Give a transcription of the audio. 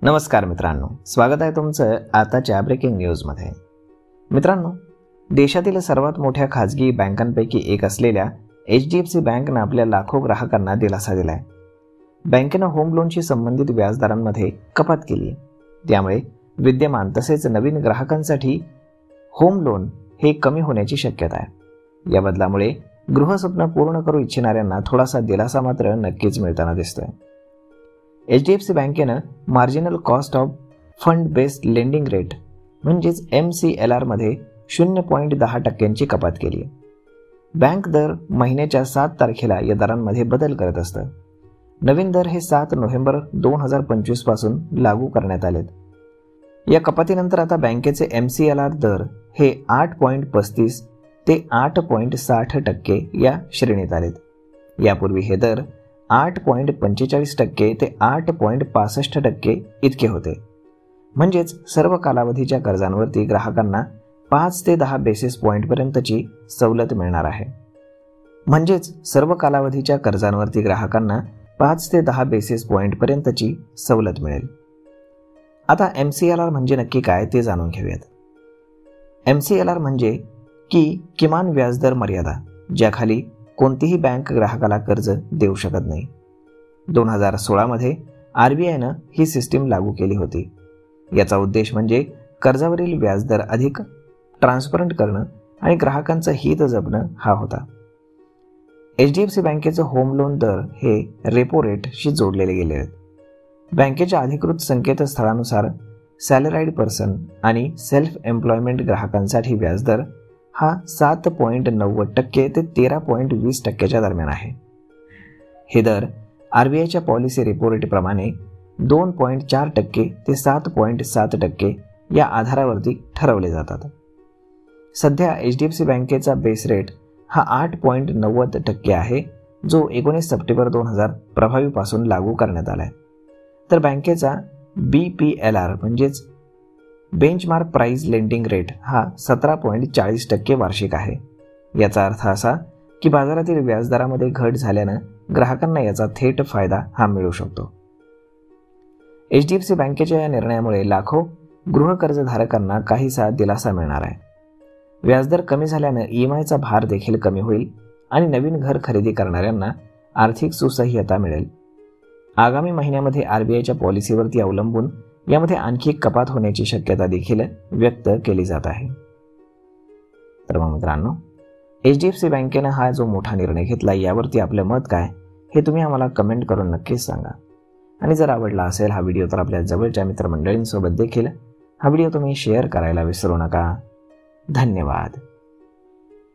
नमस्कार मित्रांनो, स्वागत आहे तुमचं आताच्या ब्रेकिंग न्यूजमध्ये। मित्रांनो, देशातील सर्वात मोठ्या खाजगी बँकांपैकी एक असलेल्या HDFC बँकेनं आपल्या लाखो ग्राहकांना दिलासा दिलाय। बँकेनं होम लोनशी संबंधित व्याजदरांमध्ये कपात केली आहे। त्यामुळे विद्यमान तसेच नवीन ग्राहकांसाठी होम लोन हे कमी होण्याची शक्यता आहे। या बदलामुळे गृहस्वप्न पूर्ण करू इच्छिणाऱ्यांना थोडासा दिलासा मात्र नक्कीच मिळताना दिसतोय। HDFC बँकेनं marginal cost of fund based lending rate म्हणजेच MCLR मध्ये 0.10% कपात केली आहे। बँक दर महिन्याच्या 7 तारखेला या दरांमध्ये बदल करत असतं। नवीन दर हे 7 नोव्हेंबर 2025 पासून लागू करण्यात आलेत। या कपातीनंतर आता बँकेचे MCLR दर हे 8.35 ते 8.60% या श्रेणीत आलेत। यापूर्वी हे दर 8.45% ते 8.65% इतके होते। म्हणजेच सर्व कालावधीच्या कर्जांवरती ग्राहकांना 5 ते 10 बेसिस पॉइंट पर्यंतची सवलत मिळणार आहे। म्हणजेच सर्व कालावधीच्या कर्जांवरती ग्राहकांना 5 ते 10 बेसिस पॉइंट पर्यंतची सवलत मिळेल। आता MCLR म्हणजे नक्की काय ते जाणून घेऊयात। MCLR म्हणजे की किमान व्याजदर मर्यादा, ज्याखाली कोणतीही बँक ग्राहकाला कर्ज देऊ शकत नाही। 2016 मध्ये RBIनं ही सिस्टीम लागू केली होती। याचा उद्देश म्हणजे कर्जावरील व्याजदर अधिक ट्रान्सपरंट करणं आणि ग्राहकांचं हित जपणं हा होता। HDFC बँकेचं होम लोन दर हे रेपो रेटशी जोडलेले गेले आहेत। बँकेच्या अधिकृत संकेतस्थळानुसार सॅलराईड पर्सन आणि सेल्फ एम्प्लॉयमेंट ग्राहकांसाठी व्याजदर हा 7.90% ते 13.20% दरम्यान आहे। हे दर RBIच्या पॉलिसी रेपो रेट प्रमाणे 2.4% ते 7.7% या आधारावरती ठरवले जातात। सध्या HDFC बँकेचा बेस रेट हा 8.90% आहे, जो 19 सप्टेंबर 2000 प्रभावीपासून लागू करण्यात आलाय। तर बँकेचा BPLR म्हणजेच बेंचमार्क प्राइस लेंडिंग रेट हा 17.40% वार्षिक आहे। याचा अर्थ असा की बाजारातील व्याजदरामध्ये घट झाल्यानं ग्राहकांना याचा थेट फायदा हा मिळू शकतो। HDFC बँकेच्या या निर्णयामुळे लाखो गृहकर्जधारकांना काहीसा दिलासा मिळणार आहे। व्याजदर कमी झाल्यानं EMIचा भार देखील कमी होईल आणि नवीन घर खरेदी करणाऱ्यांना आर्थिक सुसह्यता मिळेल। आगामी महिन्यामध्ये RBIच्या पॉलिसीवरती अवलंबून यामध्ये आणखी कपात होण्याची शक्यता देखील व्यक्त केली जात आहे। तर मग मित्रांनो, HDFC बँकेनं हा जो मोठा निर्णय घेतला यावरती आपलं मत काय हे तुम्ही आम्हाला कमेंट करून नक्कीच सांगा। आणि जर आवडला असेल हा व्हिडिओ तर आपल्या जवळच्या मित्रमंडळींसोबत देखील हा व्हिडिओ तुम्ही शेअर करायला विसरू नका। धन्यवाद।